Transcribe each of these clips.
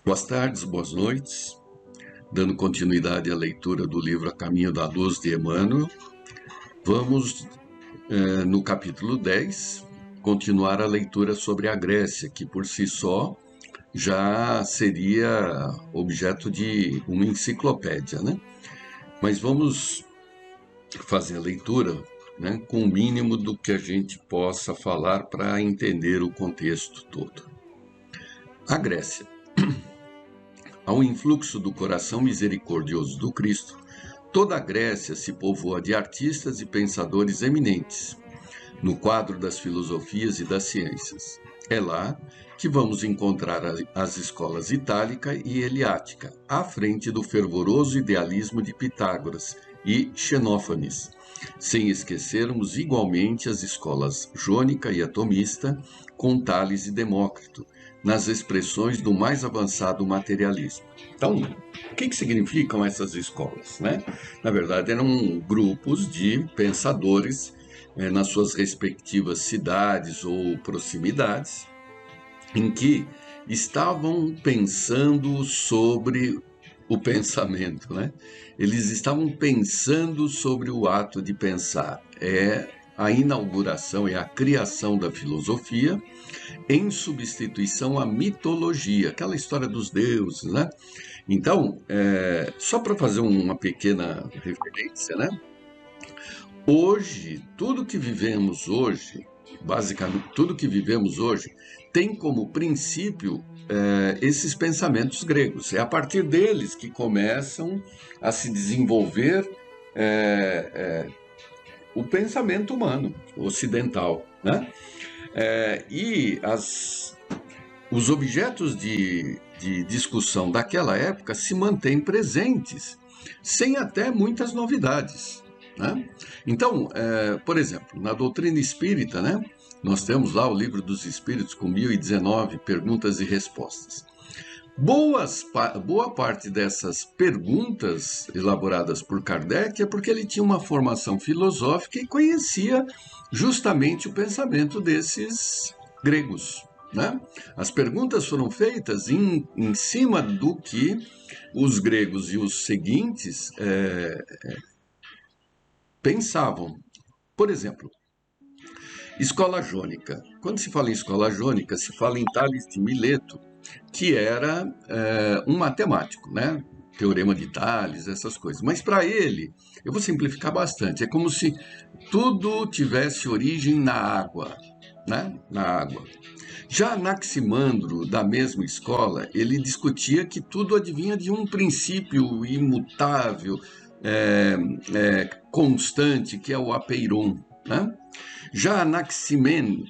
Boas tardes, boas noites. Dando continuidade à leitura do livro A Caminho da Luz de Emmanuel, vamos, no capítulo 10, continuar a leitura sobre a Grécia, que por si só já seria objeto de uma enciclopédia, né? Mas vamos fazer a leitura, né, com o mínimo do que a gente possa falar para entender o contexto todo. A Grécia. Ao influxo do coração misericordioso do Cristo, toda a Grécia se povoa de artistas e pensadores eminentes, no quadro das filosofias e das ciências. É lá que vamos encontrar as escolas itálica e heliática, à frente do fervoroso idealismo de Pitágoras e Xenófanes, sem esquecermos igualmente as escolas jônica e atomista, com Tales e Demócrito, nas expressões do mais avançado materialismo. Então, o que significam essas escolas, né? Na verdade, eram grupos de pensadores nas suas respectivas cidades ou proximidades, em que estavam pensando sobre o pensamento, né? Eles estavam pensando sobre o ato de pensar. É a inauguração, é a criação da filosofia em substituição à mitologia, aquela história dos deuses, né? Então, só para fazer uma pequena referência, né? Hoje, tudo que vivemos hoje, basicamente tudo que vivemos hoje, tem como princípio esses pensamentos gregos. É a partir deles que começam a se desenvolver o pensamento humano ocidental, né? Os objetos de discussão daquela época se mantêm presentes, sem até muitas novidades, né? Então, por exemplo, na doutrina espírita, né, nós temos lá o Livro dos Espíritos com 1019 perguntas e respostas. Boa parte dessas perguntas elaboradas por Kardec é porque ele tinha uma formação filosófica e conhecia justamente o pensamento desses gregos, né? As perguntas foram feitas em cima do que os gregos e os seguintes pensavam. Por exemplo, escola jônica. Quando se fala em escola jônica, se fala em Tales de Mileto, que era um matemático, né? Teorema de Tales, essas coisas. Mas para ele, eu vou simplificar bastante, é como se tudo tivesse origem na água, né? Na água. Já Anaximandro, da mesma escola, ele discutia que tudo advinha de um princípio imutável, constante, que é o apeiron, né? Já Anaximenes,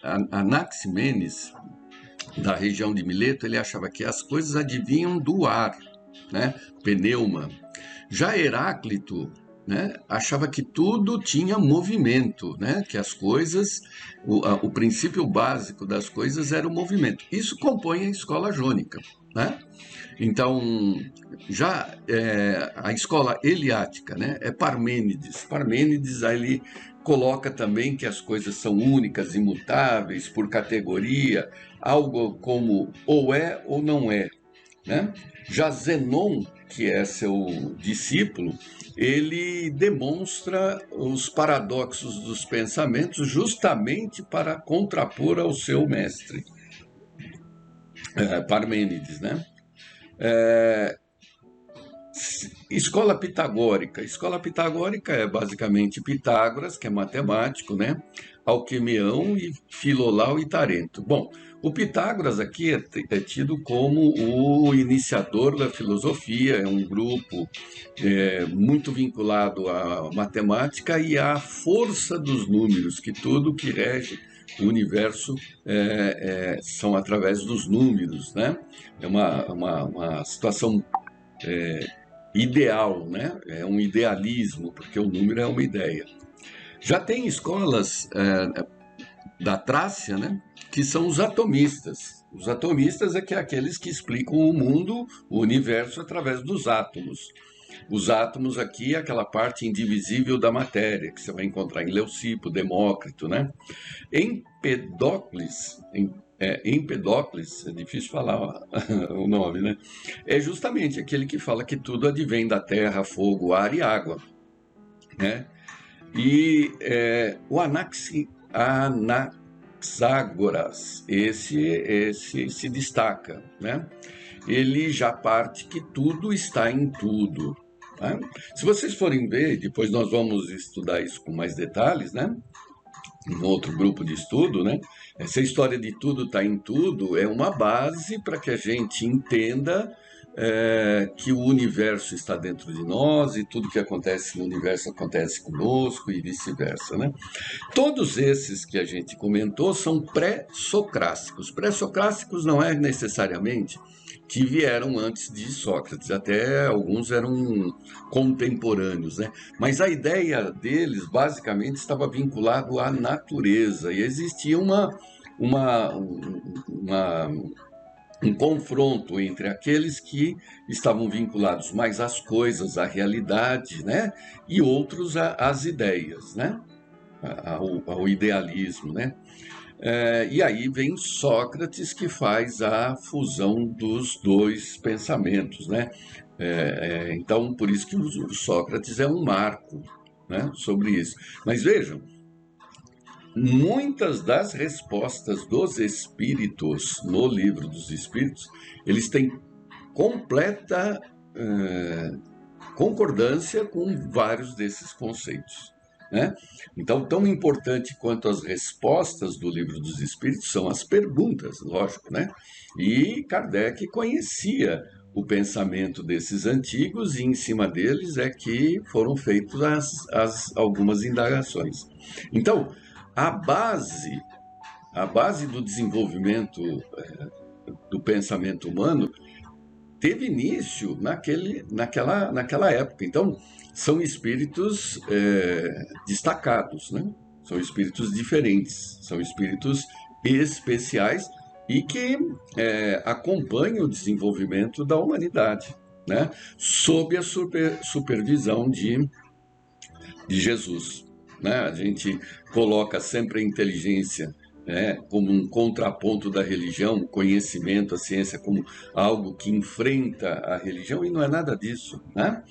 da região de Mileto, ele achava que as coisas advinham do ar, né? Pneuma. Já Heráclito, né, achava que tudo tinha movimento, né? Que as coisas, o princípio básico das coisas era o movimento. Isso compõe a escola jônica, né? Então, já a escola heliática, né, é Parmênides. Parmênides, aí ele coloca também que as coisas são únicas, imutáveis, por categoria, algo como ou é ou não é, né? Já Zenon, que é seu discípulo, ele demonstra os paradoxos dos pensamentos justamente para contrapor ao seu mestre, Parmênides, né? Escola pitagórica. Escola pitagórica é basicamente Pitágoras, que é matemático, né? Alquemião e Filolau e Tarento. Bom, o Pitágoras aqui é tido como o iniciador da filosofia, é um grupo muito vinculado à matemática e à força dos números, que tudo que rege o universo são através dos números, né? É uma situação ideal, né? É um idealismo, porque o número é uma ideia. Já tem escolas da Trácia, né, que são os atomistas. Os atomistas é que é aqueles que explicam o mundo, o universo, através dos átomos. Os átomos aqui é aquela parte indivisível da matéria, que você vai encontrar em Leucipo, Demócrito, né? Empedocles, é difícil falar o nome, né? É justamente aquele que fala que tudo advém da terra, fogo, ar e água, né? E o Anaxágoras, esse se destaca, né? Ele já parte que tudo está em tudo, né? Se vocês forem ver, depois nós vamos estudar isso com mais detalhes, né? Em outro grupo de estudo, né? Essa história de tudo está em tudo é uma base para que a gente entenda que o universo está dentro de nós e tudo que acontece no universo acontece conosco e vice-versa, né? Todos esses que a gente comentou são pré-socráticos. Pré-socráticos não é necessariamente que vieram antes de Sócrates, até alguns eram contemporâneos, né? Mas a ideia deles basicamente estava vinculado à natureza e existia um confronto entre aqueles que estavam vinculados mais às coisas, à realidade, né? E outros às ideias, né? Ao idealismo, né? E aí vem Sócrates que faz a fusão dos dois pensamentos, né? Então, por isso que o Sócrates é um marco, né, sobre isso. Mas vejam, muitas das respostas dos espíritos no livro dos Espíritos, eles têm completa concordância com vários desses conceitos, né? Então, tão importante quanto as respostas do livro dos Espíritos são as perguntas, lógico, né? E Kardec conhecia o pensamento desses antigos e em cima deles é que foram feitas algumas indagações. Então, a base do desenvolvimento do pensamento humano teve início naquela época. Então, são espíritos destacados, né? São espíritos diferentes, são espíritos especiais e que acompanham o desenvolvimento da humanidade, né? Sob a supervisão de Jesus, né? A gente coloca sempre a inteligência, né, como um contraponto da religião, o conhecimento, a ciência como algo que enfrenta a religião, e não é nada disso, né?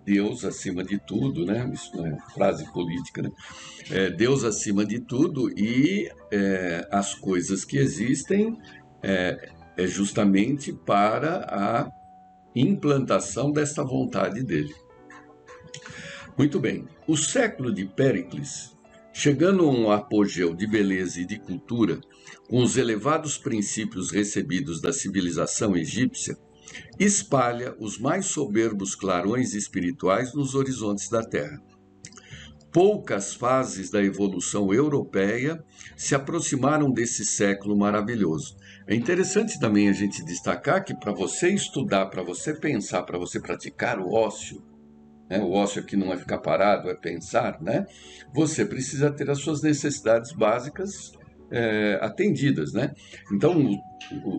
Deus acima de tudo, né? Isso não é frase política, né? Deus acima de tudo e as coisas que existem é justamente para a implantação desta vontade dele. Muito bem, o século de Péricles, chegando a um apogeu de beleza e de cultura, com os elevados princípios recebidos da civilização egípcia, espalha os mais soberbos clarões espirituais nos horizontes da Terra. Poucas fases da evolução europeia se aproximaram desse século maravilhoso. É interessante também a gente destacar que para você estudar, para você pensar, para você praticar o ócio, né, o ócio aqui não é ficar parado, é pensar, né? Você precisa ter as suas necessidades básicas atendidas, né? Então,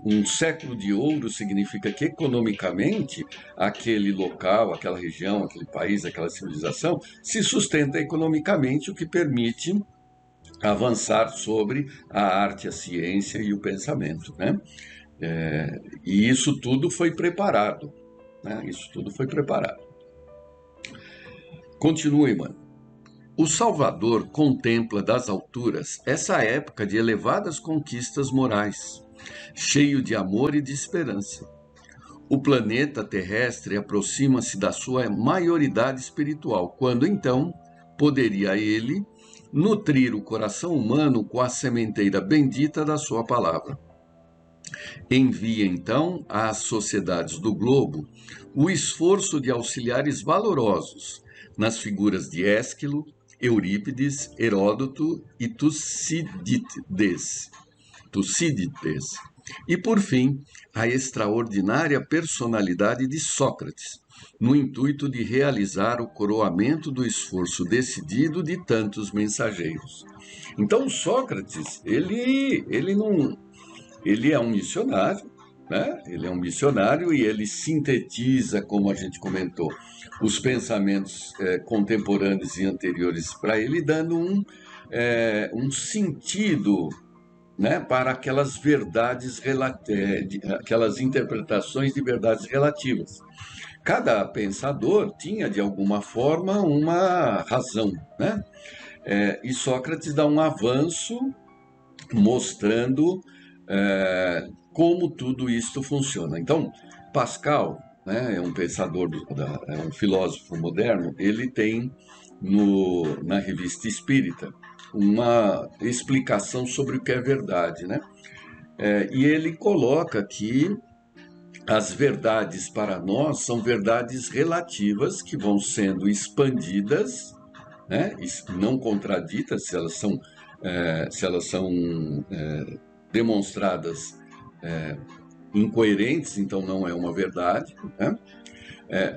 um século de ouro significa que economicamente aquele local, aquela região, aquele país, aquela civilização se sustenta economicamente, o que permite avançar sobre a arte, a ciência e o pensamento, né? E isso tudo foi preparado, né? Isso tudo foi preparado. Continue, mano. O Salvador contempla das alturas essa época de elevadas conquistas morais, cheio de amor e de esperança. O planeta terrestre aproxima-se da sua maioridade espiritual, quando então poderia ele nutrir o coração humano com a sementeira bendita da sua palavra. Envia então às sociedades do globo o esforço de auxiliares valorosos nas figuras de Ésquilo, Eurípides, Heródoto e Tucídides. E, por fim, a extraordinária personalidade de Sócrates, no intuito de realizar o coroamento do esforço decidido de tantos mensageiros. Então, Sócrates, ele é um missionário, né? Ele é um missionário e ele sintetiza, como a gente comentou, os pensamentos contemporâneos e anteriores para ele, dando um sentido, né, para aquelas verdades, aquelas interpretações de verdades relativas. Cada pensador tinha, de alguma forma, uma razão, né? E Sócrates dá um avanço mostrando como tudo isto funciona. Então, Pascal, né, é um pensador, é um filósofo moderno, ele tem na Revista Espírita uma explicação sobre o que é verdade, né? E ele coloca que as verdades para nós são verdades relativas que vão sendo expandidas, né? Não contraditas, se elas são demonstradas incoerentes, então não é uma verdade, né?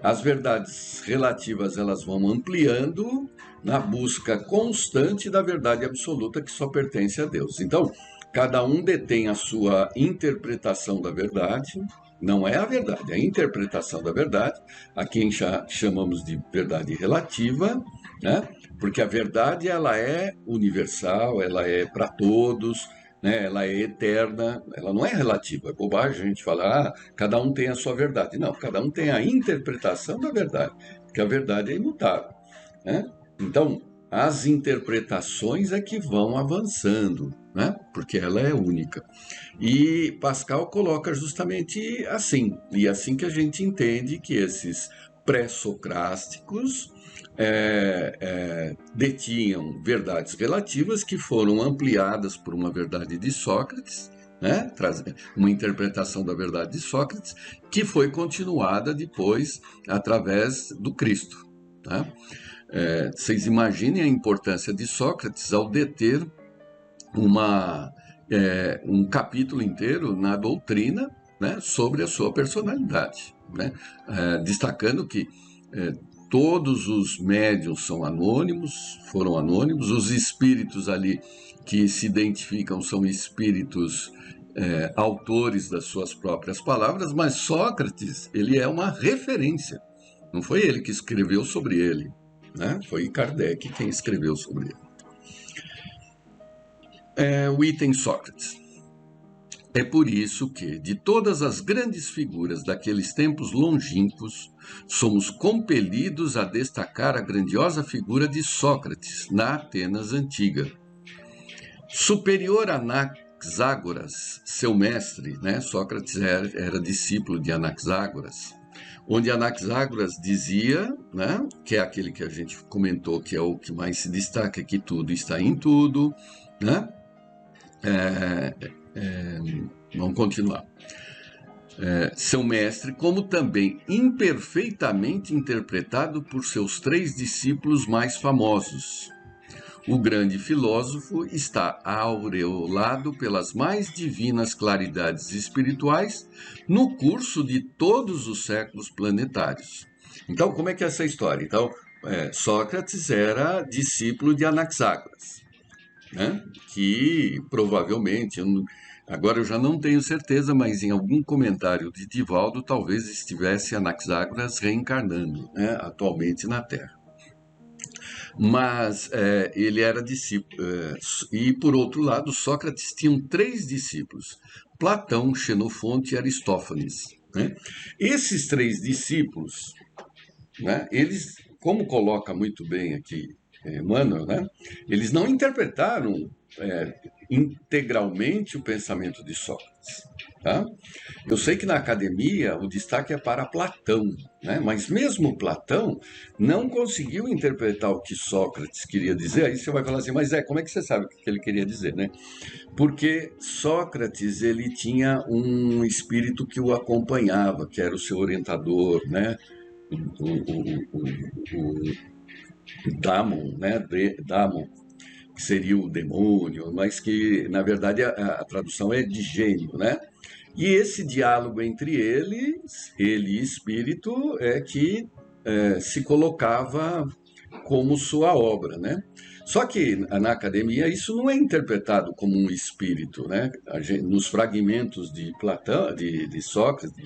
As verdades relativas elas vão ampliando na busca constante da verdade absoluta que só pertence a Deus. Então, cada um detém a sua interpretação da verdade, não é a verdade, é a interpretação da verdade, a quem chamamos de verdade relativa, né? Porque a verdade ela é universal, ela é para todos, né? Ela é eterna, ela não é relativa. É bobagem a gente falar, cada um tem a sua verdade. Não, cada um tem a interpretação da verdade, porque a verdade é imutável, né? Então, as interpretações é que vão avançando, né? Porque ela é única. E Pascal coloca justamente assim, e assim que a gente entende que esses pré-socráticos detinham verdades relativas que foram ampliadas por uma verdade de Sócrates, né? Uma interpretação da verdade de Sócrates, que foi continuada depois através do Cristo. Tá? Vocês imaginem a importância de Sócrates ao deter um capítulo inteiro na doutrina, né, sobre a sua personalidade, né? Destacando que todos os médiuns foram anônimos, os espíritos ali que se identificam são espíritos autores das suas próprias palavras, mas Sócrates, ele é uma referência. Não foi ele que escreveu sobre ele, né? Foi Kardec quem escreveu sobre ele. O item Sócrates. É por isso que, de todas as grandes figuras daqueles tempos longínquos, somos compelidos a destacar a grandiosa figura de Sócrates, na Atenas antiga. Superior a Anaxágoras, seu mestre, né? Sócrates era discípulo de Anaxágoras, onde Anaxágoras dizia, né, que é aquele que a gente comentou, que é o que mais se destaca, que tudo está em tudo, né? Vamos continuar. Seu mestre, como também imperfeitamente interpretado por seus 3 discípulos mais famosos. O grande filósofo está aureolado pelas mais divinas claridades espirituais no curso de todos os séculos planetários. Então, como é que é essa história? Então, Sócrates era discípulo de Anaxágoras, né? Que provavelmente, agora eu já não tenho certeza, mas em algum comentário de Divaldo talvez estivesse Anaxágoras reencarnando, né, atualmente na Terra. Mas ele era discípulo. E, por outro lado, Sócrates tinha 3 discípulos, Platão, Xenofonte e Aristófanes, né? Esses 3 discípulos, né, eles, como coloca muito bem aqui Emmanuel, né, eles não interpretaram integralmente o pensamento de Sócrates. Tá? Eu sei que na academia o destaque é para Platão, né? Mas mesmo Platão não conseguiu interpretar o que Sócrates queria dizer. Aí você vai falar assim, mas como é que você sabe o que ele queria dizer, né? Porque Sócrates ele tinha um espírito que o acompanhava, que era o seu orientador, né? O Damon, né? Damon, que seria o demônio, mas que na verdade a tradução é de gênio, né? E esse diálogo entre ele e espírito é que se colocava como sua obra, né? Só que na academia isso não é interpretado como um espírito, né? Nos fragmentos de Platão, de Sócrates,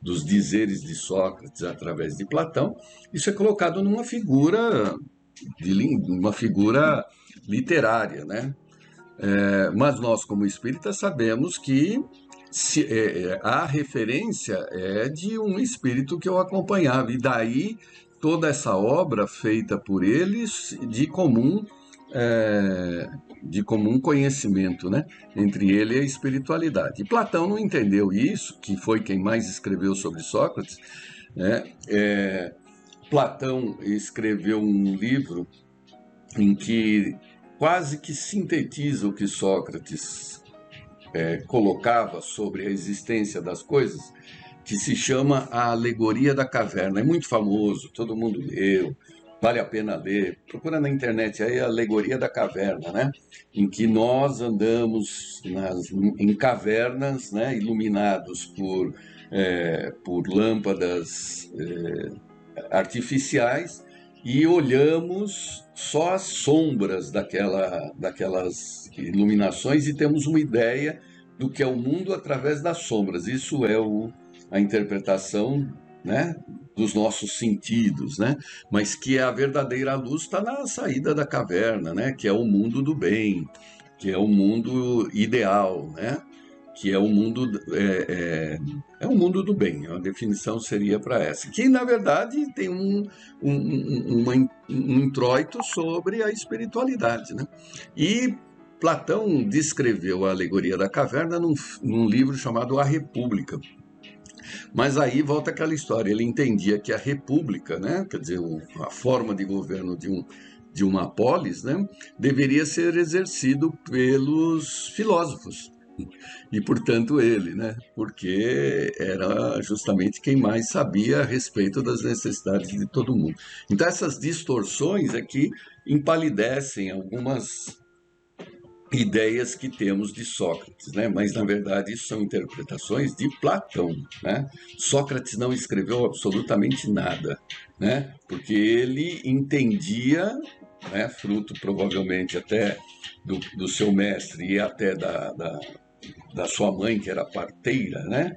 dos dizeres de Sócrates através de Platão, isso é colocado numa figura uma figura literária, né? Mas nós, como espíritas, sabemos que a referência é de um espírito que eu acompanhava, e daí toda essa obra feita por eles de comum conhecimento, né? Entre ele e a espiritualidade. E Platão não entendeu isso, que foi quem mais escreveu sobre Sócrates, né? Platão escreveu um livro em que quase que sintetiza o que Sócrates colocava sobre a existência das coisas, que se chama A Alegoria da Caverna. É muito famoso, todo mundo leu, vale a pena ler. Procura na internet aí a Alegoria da Caverna, né? Em que nós andamos em cavernas, né? Iluminados por lâmpadas artificiais, e olhamos só as sombras daquelas iluminações e temos uma ideia do que é o mundo através das sombras. Isso é a interpretação, né, dos nossos sentidos, né? Mas que a verdadeira luz está na saída da caverna, né? Que é o mundo do bem, que é o mundo ideal, né? Que é o mundo o mundo do bem. A definição seria para essa, que na verdade tem um introito sobre a espiritualidade, né? E Platão descreveu a alegoria da caverna num livro chamado A República. Mas aí volta aquela história, ele entendia que a república, né, quer dizer, a forma de governo de uma polis, né, deveria ser exercido pelos filósofos. E, portanto, ele, né? Porque era justamente quem mais sabia a respeito das necessidades de todo mundo. Então, essas distorções aqui empalidecem algumas ideias que temos de Sócrates, né? Mas, na verdade, isso são interpretações de Platão, né? Sócrates não escreveu absolutamente nada, né? Porque ele entendia, né, fruto provavelmente até do seu mestre e até da sua mãe, que era parteira, né?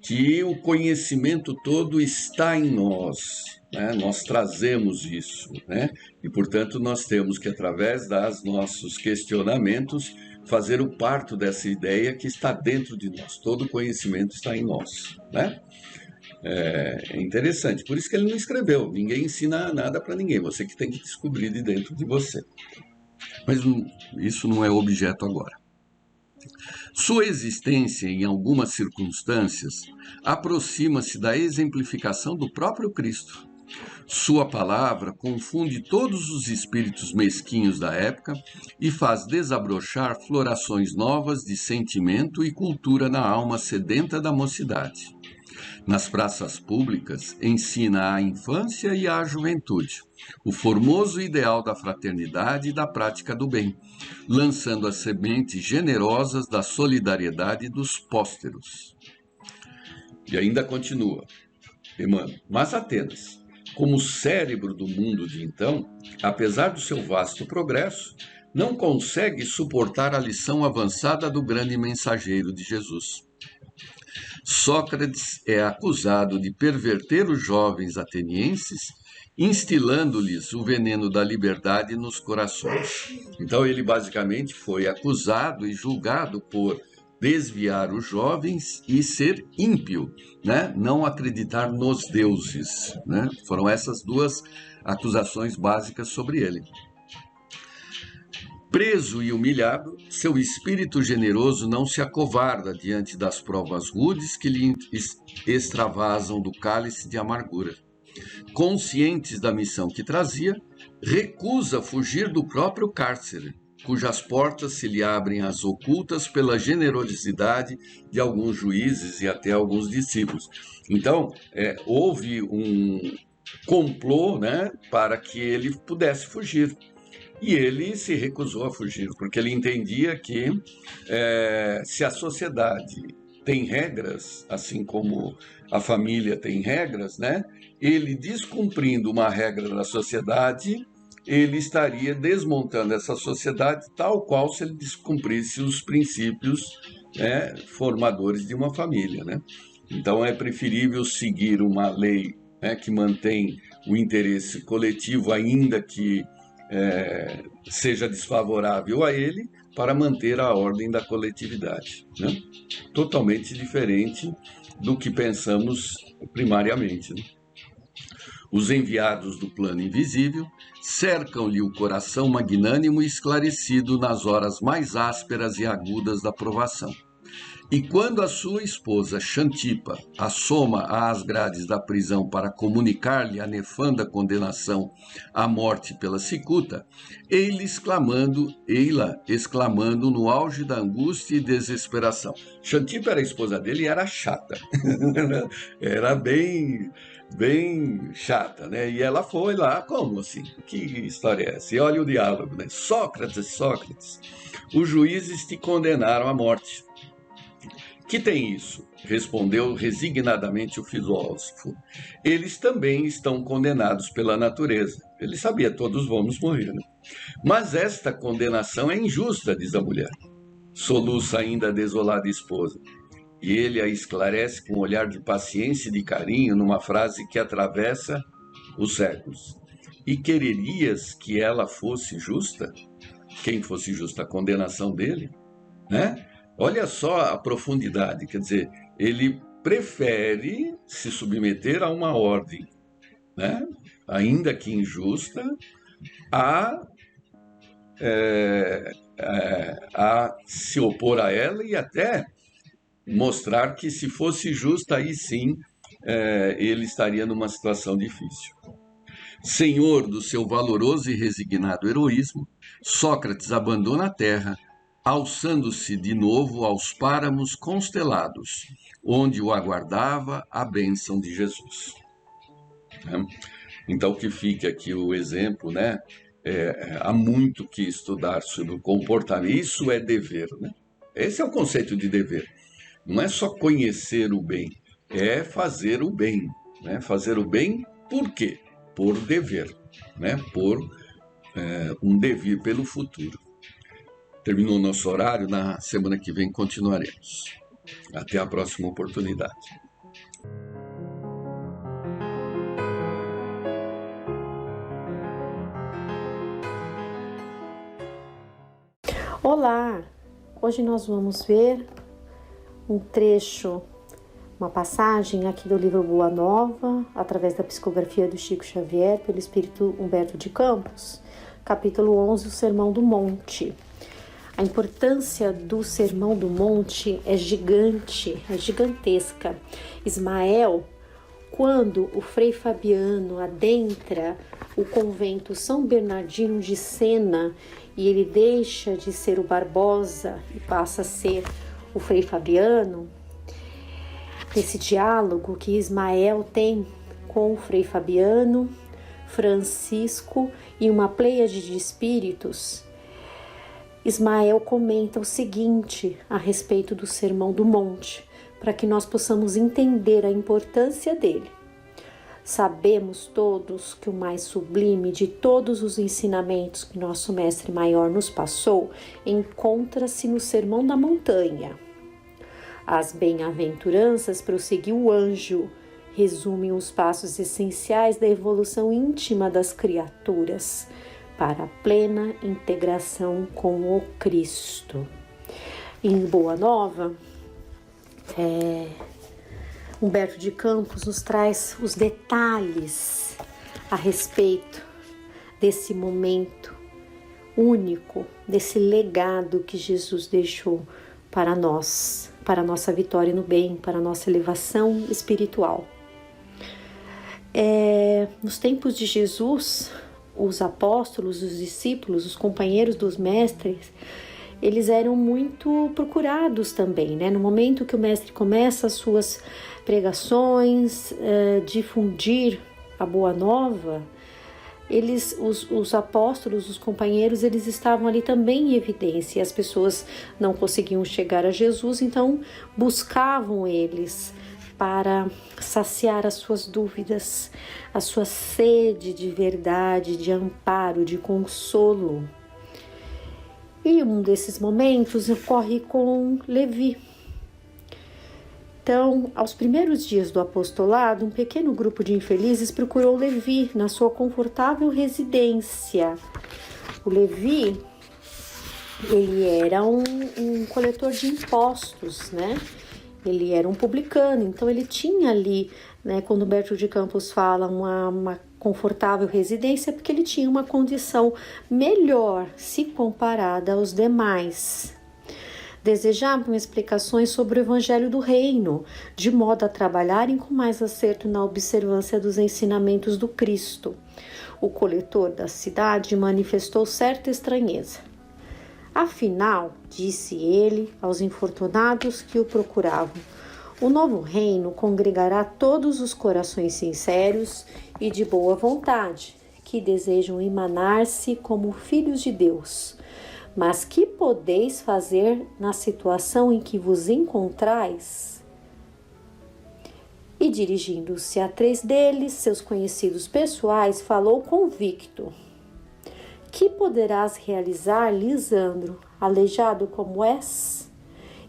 Que o conhecimento todo está em nós, né? Nós trazemos isso, né? E, portanto, nós temos que, através dos nossos questionamentos, fazer o parto dessa ideia que está dentro de nós. Todo conhecimento está em nós, né? É interessante, por isso que ele não escreveu. Ninguém ensina nada para ninguém, você que tem que descobrir de dentro de você. Mas isso não é objeto agora. Sua existência, em algumas circunstâncias, aproxima-se da exemplificação do próprio Cristo. Sua palavra confunde todos os espíritos mesquinhos da época e faz desabrochar florações novas de sentimento e cultura na alma sedenta da mocidade. Nas praças públicas, ensina à infância e à juventude o formoso ideal da fraternidade e da prática do bem, lançando as sementes generosas da solidariedade dos pósteros. E ainda continua, Emmanuel. Mas Atenas, como cérebro do mundo de então, apesar do seu vasto progresso, não consegue suportar a lição avançada do grande mensageiro de Jesus. Sócrates é acusado de perverter os jovens atenienses, instilando-lhes o veneno da liberdade nos corações. Então ele basicamente foi acusado e julgado por desviar os jovens e ser ímpio, né? Não acreditar nos deuses, né? Foram essas duas acusações básicas sobre ele. Preso e humilhado, seu espírito generoso não se acovarda diante das provas rudes que lhe extravasam do cálice de amargura. Conscientes da missão que trazia, recusa fugir do próprio cárcere, cujas portas se lhe abrem às ocultas pela generosidade de alguns juízes e até alguns discípulos. Então, houve um complô, né, para que ele pudesse fugir. E ele se recusou a fugir, porque ele entendia que se a sociedade tem regras, assim como a família tem regras, né? Ele descumprindo uma regra da sociedade, ele estaria desmontando essa sociedade tal qual se ele descumprisse os princípios, né, formadores de uma família, né? Então é preferível seguir uma lei, né, que mantém o interesse coletivo, ainda que seja desfavorável a ele, para manter a ordem da coletividade, né? Totalmente diferente do que pensamos primariamente, né? Os enviados do plano invisível cercam-lhe o coração magnânimo e esclarecido nas horas mais ásperas e agudas da provação. E quando a sua esposa Xantipa assoma às grades da prisão para comunicar-lhe a nefanda condenação à morte pela cicuta, ela exclamando no auge da angústia e desesperação. Xantipa era a esposa dele e era chata, era bem chata, né? E ela foi lá, como assim? Que história é essa? E olha o diálogo, né? Sócrates, os juízes te condenaram à morte. Que tem isso? Respondeu resignadamente o filósofo. Eles também estão condenados pela natureza. Ele sabia, todos vamos morrer, né? Mas esta condenação é injusta, diz a mulher. Soluça ainda a desolada esposa. E ele a esclarece com um olhar de paciência e de carinho numa frase que atravessa os séculos. E quererias que ela fosse justa? Quem fosse justa? A condenação dele? Né? Olha só a profundidade, quer dizer, ele prefere se submeter a uma ordem, né, ainda que injusta, a se opor a ela e até mostrar que, se fosse justa, aí sim ele estaria numa situação difícil. Senhor do seu valoroso e resignado heroísmo, Sócrates abandona a terra, alçando-se de novo aos páramos constelados, onde o aguardava a bênção de Jesus. Então, que fique aqui o exemplo, né? Há muito que estudar sobre o comportamento. Isso é dever, né? Esse é o conceito de dever. Não é só conhecer o bem, é fazer o bem, né? Fazer o bem por quê? Por dever, né? Por um dever pelo futuro. Terminou o nosso horário, na semana que vem continuaremos. Até a próxima oportunidade. Olá! Hoje nós vamos ver um trecho, uma passagem aqui do livro Boa Nova, através da psicografia do Chico Xavier, pelo Espírito Humberto de Campos, capítulo 11, o Sermão do Monte. A importância do Sermão do Monte é gigante, é gigantesca. Ismael, quando o Frei Fabiano adentra o convento São Bernardino de Sena e ele deixa de ser o Barbosa e passa a ser o Frei Fabiano, esse diálogo que Ismael tem com o Frei Fabiano, Francisco e uma pleiade de espíritos, Ismael comenta o seguinte a respeito do Sermão do Monte, para que nós possamos entender a importância dele. Sabemos todos que o mais sublime de todos os ensinamentos que nosso Mestre Maior nos passou encontra-se no Sermão da Montanha. As bem-aventuranças, prosseguiu o anjo, resumem os passos essenciais da evolução íntima das criaturas para a plena integração com o Cristo. Em Boa Nova, Humberto de Campos nos traz os detalhes a respeito desse momento único, desse legado que Jesus deixou para nós, para a nossa vitória no bem, para a nossa elevação espiritual. Nos tempos de Jesus, os apóstolos, os discípulos, os companheiros dos mestres, eles eram muito procurados também, né? No momento que o mestre começa as suas pregações, difundir a Boa Nova, os apóstolos, os companheiros, eles estavam ali também em evidência. E as pessoas não conseguiam chegar a Jesus, então buscavam eles para saciar as suas dúvidas, a sua sede de verdade, de amparo, de consolo. E um desses momentos ocorre com Levi. Então, aos primeiros dias do apostolado, um pequeno grupo de infelizes procurou Levi na sua confortável residência. O Levi, ele era um coletor de impostos, né? Ele era um publicano, então ele tinha ali, né, quando Humberto de Campos fala uma confortável residência, porque ele tinha uma condição melhor se comparada aos demais. Desejavam explicações sobre o Evangelho do Reino, de modo a trabalharem com mais acerto na observância dos ensinamentos do Cristo. O coletor da cidade manifestou certa estranheza. Afinal, disse ele aos infortunados que o procuravam, o novo reino congregará todos os corações sinceros e de boa vontade, que desejam emanar-se como filhos de Deus. Mas que podeis fazer na situação em que vos encontrais? E dirigindo-se a 3 deles, seus conhecidos pessoais, falou convicto. Que poderás realizar, Lisandro, aleijado como és?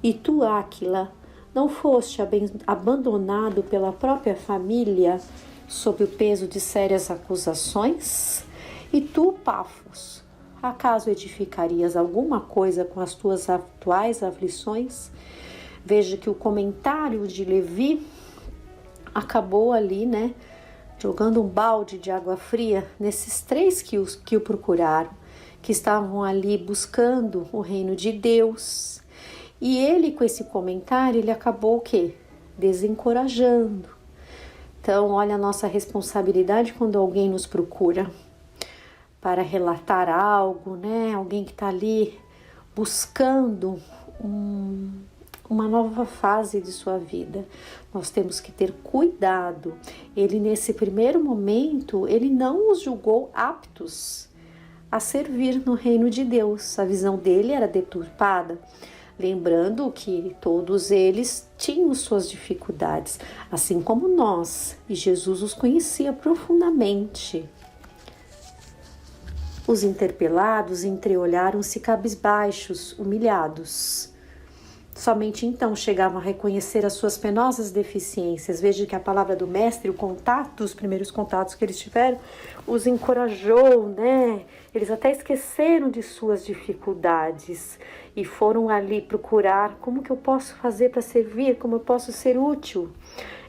E tu, Áquila, não foste abandonado pela própria família sob o peso de sérias acusações? E tu, Pafos, acaso edificarias alguma coisa com as tuas atuais aflições? Veja que o comentário de Levi acabou ali, né, jogando um balde de água fria nesses 3 que o procuraram, que estavam ali buscando o reino de Deus. E ele, com esse comentário, ele acabou o quê? Desencorajando. Então, olha a nossa responsabilidade quando alguém nos procura para relatar algo, né? Alguém que está ali buscando uma nova fase de sua vida. Nós temos que ter cuidado. Ele, nesse primeiro momento, ele não os julgou aptos a servir no reino de Deus. A visão dele era deturpada. Lembrando que todos eles tinham suas dificuldades, assim como nós, e Jesus os conhecia profundamente. Os interpelados entreolharam-se cabisbaixos, humilhados. Somente então chegavam a reconhecer as suas penosas deficiências. Veja que a palavra do mestre, o contato, os primeiros contatos que eles tiveram, os encorajou, né? Eles até esqueceram de suas dificuldades e foram ali procurar como que eu posso fazer para servir, como eu posso ser útil.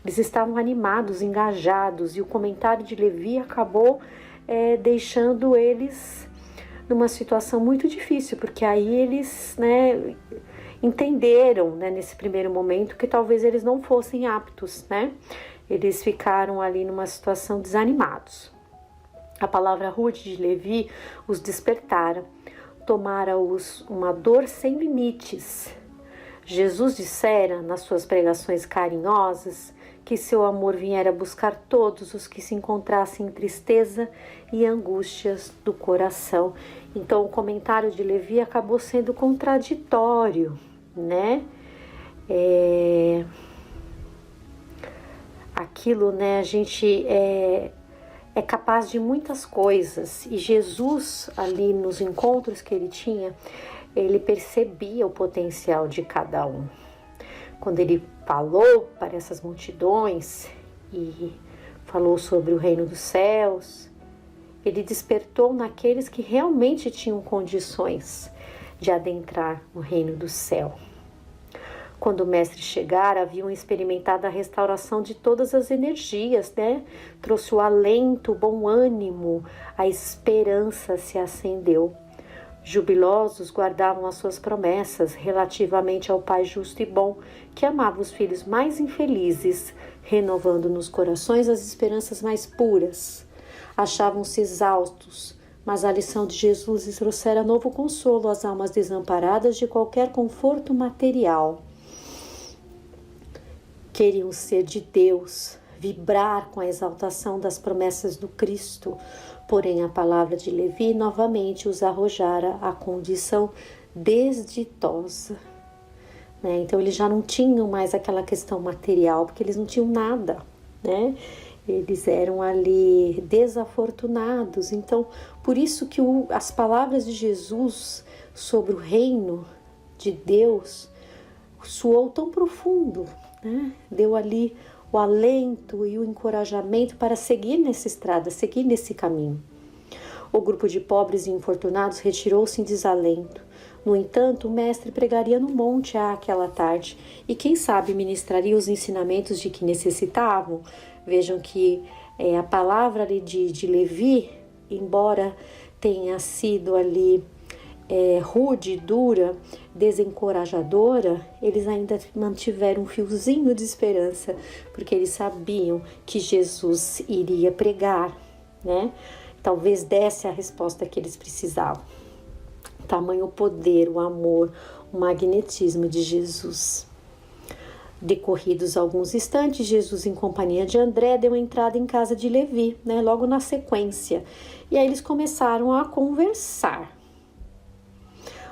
Eles estavam animados, engajados, e o comentário de Levi acabou deixando eles numa situação muito difícil, porque aí eles, né, entenderam, né, nesse primeiro momento que talvez eles não fossem aptos, né? Eles ficaram ali numa situação desanimados. A palavra rude de Levi os despertara, tomara-os uma dor sem limites. Jesus dissera nas suas pregações carinhosas que seu amor viera buscar todos os que se encontrassem em tristeza e angústias do coração. Então o comentário de Levi acabou sendo contraditório, né? Aquilo, né? A gente é capaz de muitas coisas, e Jesus, ali nos encontros que ele tinha, ele percebia o potencial de cada um. Quando ele falou para essas multidões e falou sobre o reino dos céus, ele despertou naqueles que realmente tinham condições de adentrar no reino do céu. Quando o mestre chegara, haviam experimentado a restauração de todas as energias, né? Trouxe o alento, o bom ânimo, a esperança se acendeu. Jubilosos guardavam as suas promessas relativamente ao Pai justo e bom, que amava os filhos mais infelizes, renovando nos corações as esperanças mais puras. Achavam-se exaustos, mas a lição de Jesus lhes trouxera novo consolo às almas desamparadas de qualquer conforto material. Queriam ser de Deus, vibrar com a exaltação das promessas do Cristo, porém a palavra de Levi novamente os arrojara à condição desditosa. né? Então eles já não tinham mais aquela questão material, porque eles não tinham nada, né? Eles eram ali desafortunados. Então, por isso que as palavras de Jesus sobre o reino de Deus soou tão profundo, né? Deu ali o alento e o encorajamento para seguir nessa estrada, seguir nesse caminho. O grupo de pobres e infortunados retirou-se em desalento. No entanto, o mestre pregaria no monte àquela tarde e, quem sabe, ministraria os ensinamentos de que necessitavam. Vejam que a palavra ali de Levi, embora tenha sido ali rude, dura, desencorajadora, eles ainda mantiveram um fiozinho de esperança, porque eles sabiam que Jesus iria pregar, né? Talvez desse a resposta que eles precisavam. Tamanho o poder, o amor, o magnetismo de Jesus. Decorridos alguns instantes, Jesus, em companhia de André, deu entrada em casa de Levi, né? Logo na sequência. E aí eles começaram a conversar.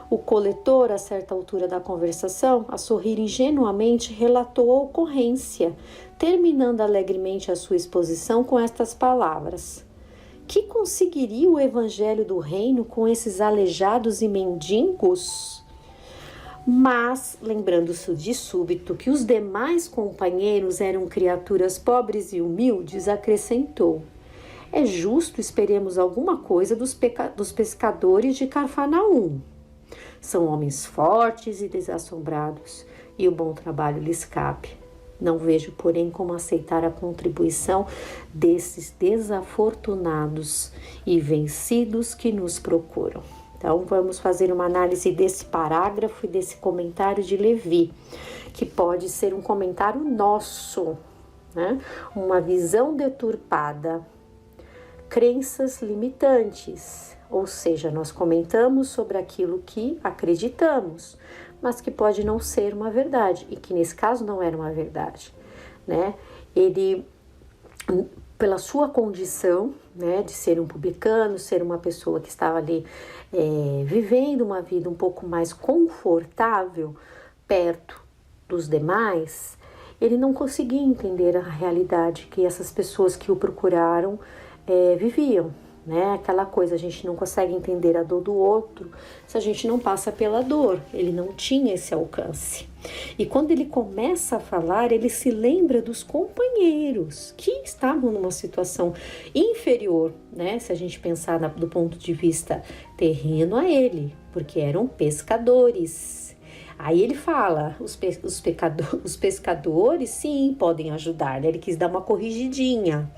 O coletor, a certa altura da conversação, a sorrir ingenuamente, relatou a ocorrência, terminando alegremente a sua exposição com estas palavras: que conseguiria o evangelho do reino com esses aleijados e mendigos? Mas, lembrando-se de súbito que os demais companheiros eram criaturas pobres e humildes, acrescentou: é justo esperemos alguma coisa dos pescadores de Cafarnaum. São homens fortes e desassombrados, e o bom trabalho lhes cabe. Não vejo, porém, como aceitar a contribuição desses desafortunados e vencidos que nos procuram. Então, vamos fazer uma análise desse parágrafo e desse comentário de Levi, que pode ser um comentário nosso, né? Uma visão deturpada, crenças limitantes, ou seja, nós comentamos sobre aquilo que acreditamos, mas que pode não ser uma verdade, e que nesse caso não era uma verdade, né? Ele, pela sua condição, né, de ser um publicano, ser uma pessoa que estava ali vivendo uma vida um pouco mais confortável perto dos demais, ele não conseguia entender a realidade que essas pessoas que o procuraram viviam, né? Aquela coisa, a gente não consegue entender a dor do outro se a gente não passa pela dor. Ele não tinha esse alcance. E quando ele começa a falar, ele se lembra dos companheiros que estavam numa situação inferior, né? Se a gente pensar do ponto de vista terreno a ele, porque eram pescadores. Aí ele fala, os pescadores sim podem ajudar, né? Ele quis dar uma corrigidinha,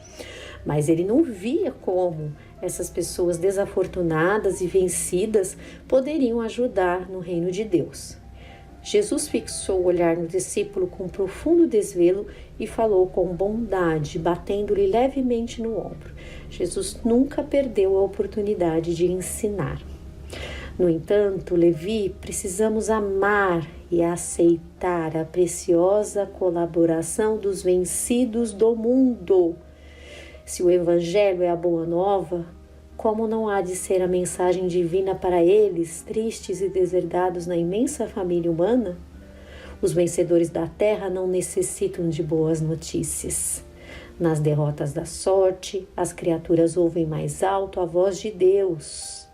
mas ele não via como essas pessoas desafortunadas e vencidas poderiam ajudar no reino de Deus. Jesus fixou o olhar no discípulo com profundo desvelo e falou com bondade, batendo-lhe levemente no ombro. Jesus nunca perdeu a oportunidade de ensinar. No entanto, Levi, precisamos amar e aceitar a preciosa colaboração dos vencidos do mundo. Se o Evangelho é a boa nova, como não há de ser a mensagem divina para eles, tristes e deserdados na imensa família humana? Os vencedores da terra não necessitam de boas notícias. Nas derrotas da sorte, as criaturas ouvem mais alto a voz de Deus.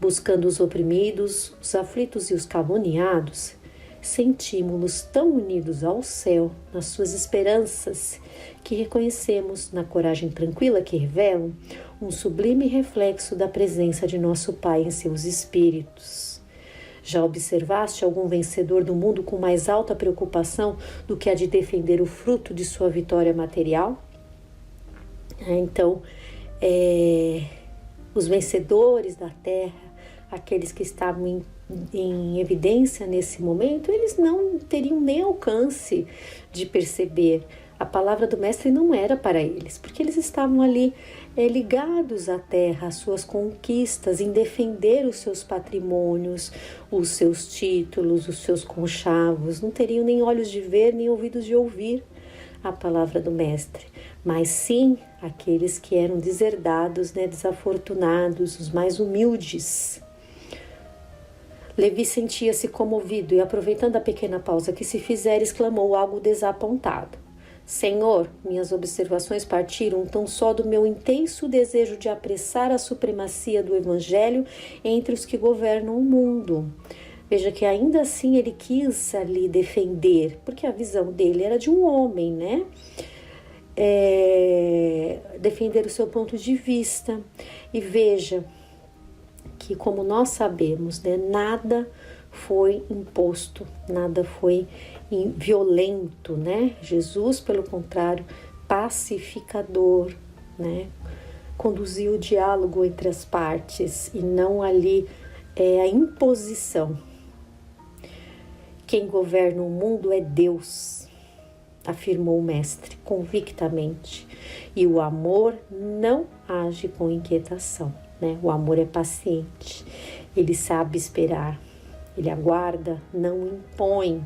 Buscando os oprimidos, os aflitos e os caluniados, sentimos-nos tão unidos ao céu nas suas esperanças que reconhecemos, na coragem tranquila que revelam, um sublime reflexo da presença de nosso Pai em seus espíritos. Já observaste algum vencedor do mundo com mais alta preocupação do que a de defender o fruto de sua vitória material? Então, os vencedores da terra, aqueles que estavam em evidência nesse momento, eles não teriam nem alcance de perceber. A palavra do mestre não era para eles, porque eles estavam ali ligados à terra, às suas conquistas, em defender os seus patrimônios, os seus títulos, os seus conchavos. Não teriam nem olhos de ver, nem ouvidos de ouvir a palavra do mestre, mas sim aqueles que eram deserdados, né, desafortunados, os mais humildes. Levi sentia-se comovido e, aproveitando a pequena pausa que se fizera, exclamou algo desapontado. Senhor, minhas observações partiram tão só do meu intenso desejo de apressar a supremacia do Evangelho entre os que governam o mundo. Veja que ainda assim ele quis ali defender, porque a visão dele era de um homem, né? Defender o seu ponto de vista. E veja que, como nós sabemos, né, nada foi imposto, nada foi violento, né? Jesus, pelo contrário, pacificador, né? Conduziu o diálogo entre as partes e não ali a imposição. Quem governa o mundo é Deus, afirmou o mestre convictamente, e o amor não age com inquietação, né? O amor é paciente, ele sabe esperar, ele aguarda, não impõe.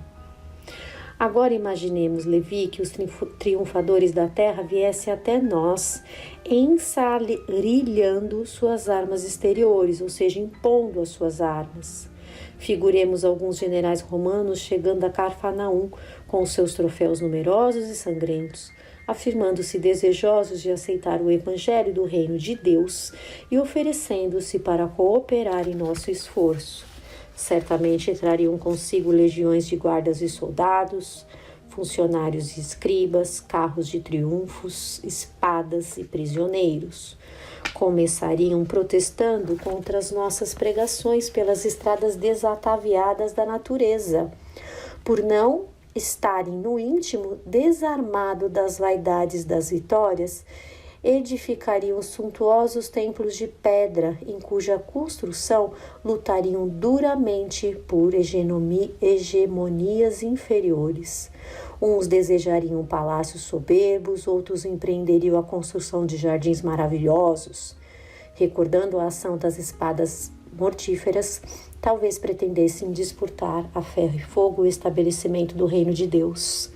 Agora imaginemos, Levi, que os triunfadores da terra viessem até nós, ensarilhando suas armas exteriores, ou seja, impondo as suas armas. Figuremos alguns generais romanos chegando a Cafarnaum com os seus troféus numerosos e sangrentos, afirmando-se desejosos de aceitar o evangelho do reino de Deus e oferecendo-se para cooperar em nosso esforço. Certamente trariam consigo legiões de guardas e soldados, funcionários e escribas, carros de triunfos, espadas e prisioneiros. Começariam protestando contra as nossas pregações pelas estradas desataviadas da natureza, por não estarem no íntimo desarmado das vaidades das vitórias. Edificariam suntuosos templos de pedra, em cuja construção lutariam duramente por hegemonias inferiores. Uns desejariam palácios soberbos, outros empreenderiam a construção de jardins maravilhosos. Recordando a ação das espadas mortíferas, talvez pretendessem disputar a ferro e fogo o estabelecimento do reino de Deus,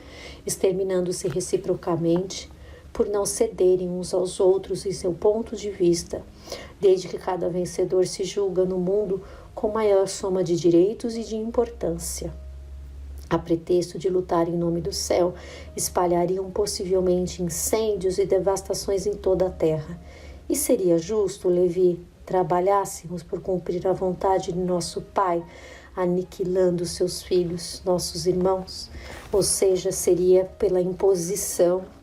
exterminando-se reciprocamente, por não cederem uns aos outros em seu ponto de vista, desde que cada vencedor se julga no mundo com maior soma de direitos e de importância. A pretexto de lutar em nome do céu, espalhariam possivelmente incêndios e devastações em toda a terra. E seria justo, Levi, trabalhássemos por cumprir a vontade de nosso Pai, aniquilando seus filhos, nossos irmãos? Ou seja, seria pela imposição,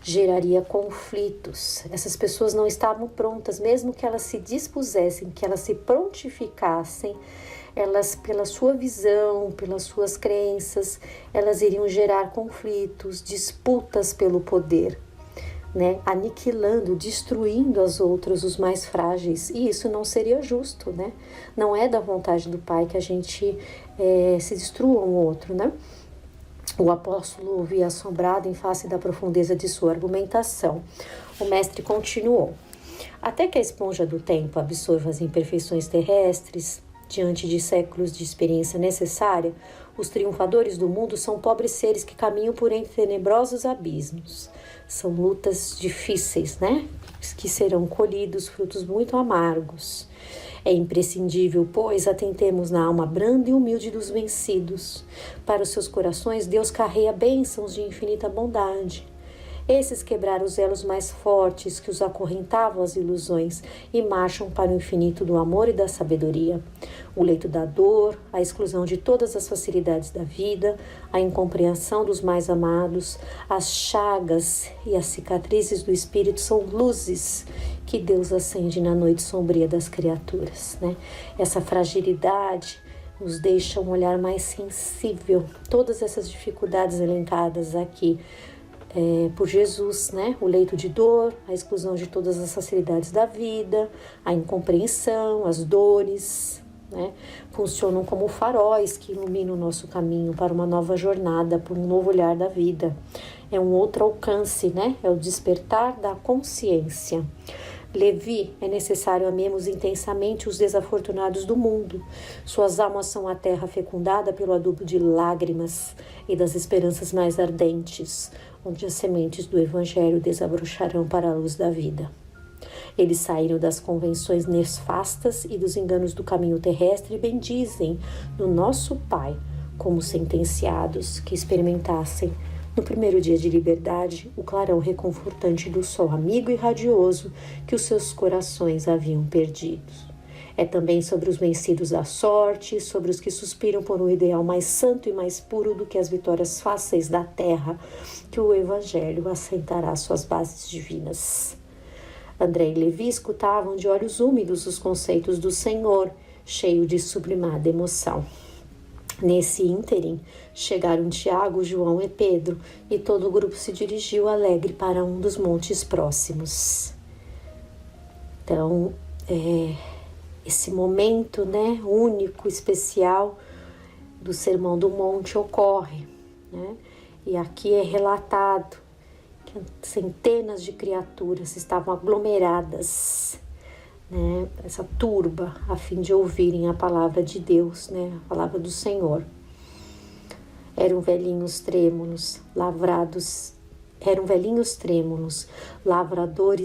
geraria conflitos. Essas pessoas não estavam prontas, mesmo que elas se dispusessem, que elas se prontificassem, elas, pela sua visão, pelas suas crenças, elas iriam gerar conflitos, disputas pelo poder, né? Aniquilando, destruindo as outras, os mais frágeis. E isso não seria justo, né? Não é da vontade do Pai que a gente se destrua um outro, né? O apóstolo ouvia assombrado em face da profundeza de sua argumentação. O mestre continuou. Até que a esponja do tempo absorva as imperfeições terrestres, diante de séculos de experiência necessária, os triunfadores do mundo são pobres seres que caminham por entre tenebrosos abismos. São lutas difíceis, né? Que serão colhidos frutos muito amargos. É imprescindível, pois, atentemos na alma branda e humilde dos vencidos. Para os seus corações, Deus carrega bênçãos de infinita bondade. Esses quebraram os elos mais fortes que os acorrentavam às ilusões e marcham para o infinito do amor e da sabedoria. O leito da dor, a exclusão de todas as facilidades da vida, a incompreensão dos mais amados, as chagas e as cicatrizes do espírito são luzes que Deus acende na noite sombria das criaturas, né? Essa fragilidade nos deixa um olhar mais sensível. Todas essas dificuldades elencadas aqui por Jesus, né? O leito de dor, a exclusão de todas as facilidades da vida, a incompreensão, as dores, né? Funcionam como faróis que iluminam o nosso caminho para uma nova jornada, para um novo olhar da vida. É um outro alcance, né? É o despertar da consciência. Levi, é necessário amemos intensamente os desafortunados do mundo. Suas almas são a terra fecundada pelo adubo de lágrimas e das esperanças mais ardentes, onde as sementes do Evangelho desabrocharão para a luz da vida. Eles saíram das convenções nefastas e dos enganos do caminho terrestre e bendizem no nosso Pai como sentenciados que experimentassem, no primeiro dia de liberdade, o clarão reconfortante do sol amigo e radioso que os seus corações haviam perdido. É também sobre os vencidos da sorte, sobre os que suspiram por um ideal mais santo e mais puro do que as vitórias fáceis da terra, que o Evangelho assentará suas bases divinas. André e Levi escutavam de olhos úmidos os conceitos do Senhor, cheio de sublimada emoção. Nesse ínterim, chegaram Tiago, João e Pedro, e todo o grupo se dirigiu alegre para um dos montes próximos. Então, esse momento, único, especial do Sermão do Monte ocorre, E aqui é relatado que centenas de criaturas estavam aglomeradas, essa turba, a fim de ouvirem a palavra de Deus, a palavra do Senhor. Eram velhinhos trêmulos, lavradores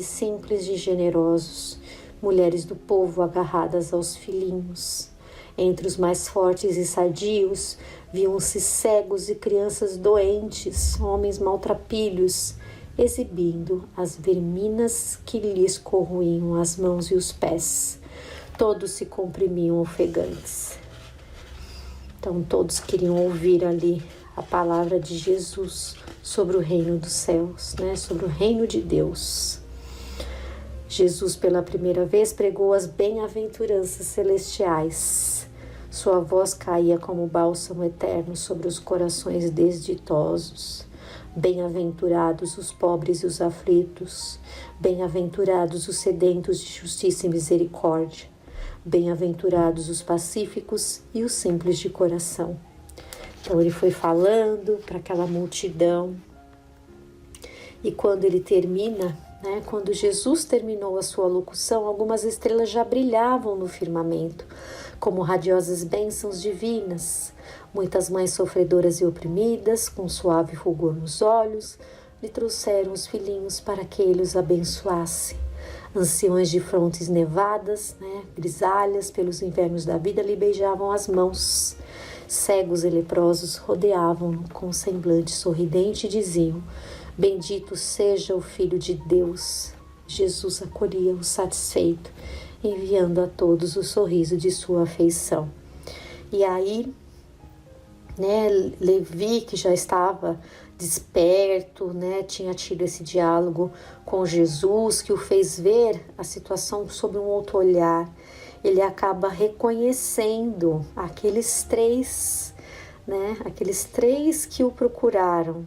simples e generosos, mulheres do povo agarradas aos filhinhos. Entre os mais fortes e sadios, viam-se cegos e crianças doentes, homens maltrapilhos, exibindo as verminas que lhes corroíam as mãos e os pés. Todos se comprimiam ofegantes. Então todos queriam ouvir ali a palavra de Jesus sobre o reino dos céus, sobre o reino de Deus. Jesus pela primeira vez pregou as bem-aventuranças celestiais. Sua voz caía como bálsamo eterno sobre os corações desditosos. Bem-aventurados os pobres e os aflitos, bem-aventurados os sedentos de justiça e misericórdia, bem-aventurados os pacíficos e os simples de coração. Então ele foi falando para aquela multidão, e quando ele termina, quando Jesus terminou a sua locução, algumas estrelas já brilhavam no firmamento, como radiosas bênçãos divinas. Muitas mães sofredoras e oprimidas, com suave fulgor nos olhos, lhe trouxeram os filhinhos para que ele os abençoasse. Anciões de frontes nevadas, grisalhas pelos invernos da vida, lhe beijavam as mãos. Cegos e leprosos rodeavam-no com semblante sorridente e diziam: bendito seja o Filho de Deus. Jesus acolhia-o satisfeito, enviando a todos o sorriso de sua afeição. E aí, Levi, que já estava desperto, tinha tido esse diálogo com Jesus, que o fez ver a situação sob um outro olhar. Ele acaba reconhecendo aqueles três que o procuraram.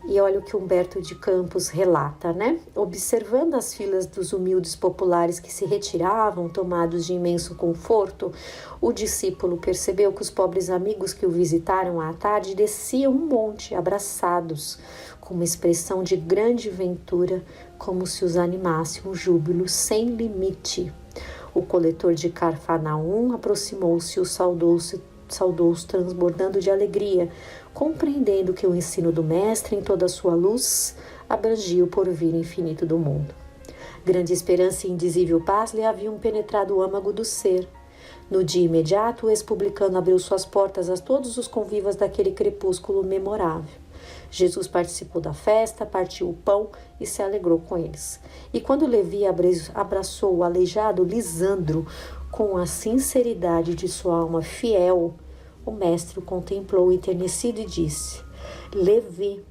E olha o que Humberto de Campos relata, Observando as filas dos humildes populares que se retiravam, tomados de imenso conforto, o discípulo percebeu que os pobres amigos que o visitaram à tarde desciam um monte, abraçados, com uma expressão de grande ventura, como se os animasse um júbilo sem limite. O coletor de Carfanaum aproximou-se e o saudou-os transbordando de alegria, compreendendo que o ensino do mestre em toda a sua luz abrangia o porvir infinito do mundo. Grande esperança e indizível paz lhe haviam penetrado o âmago do ser. No dia imediato, o ex-publicano abriu suas portas a todos os convivas daquele crepúsculo memorável. Jesus participou da festa, partiu o pão e se alegrou com eles. E quando Levi abraçou o aleijado Lisandro com a sinceridade de sua alma fiel, o mestre o contemplou enternecido e disse: Levi,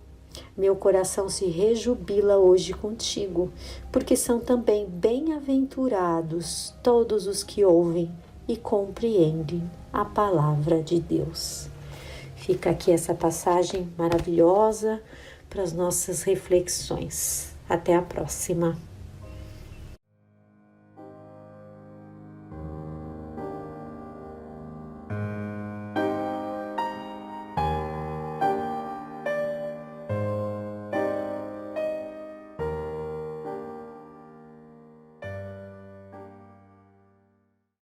meu coração se rejubila hoje contigo, porque são também bem-aventurados todos os que ouvem e compreendem a palavra de Deus. Fica aqui essa passagem maravilhosa para as nossas reflexões. Até a próxima.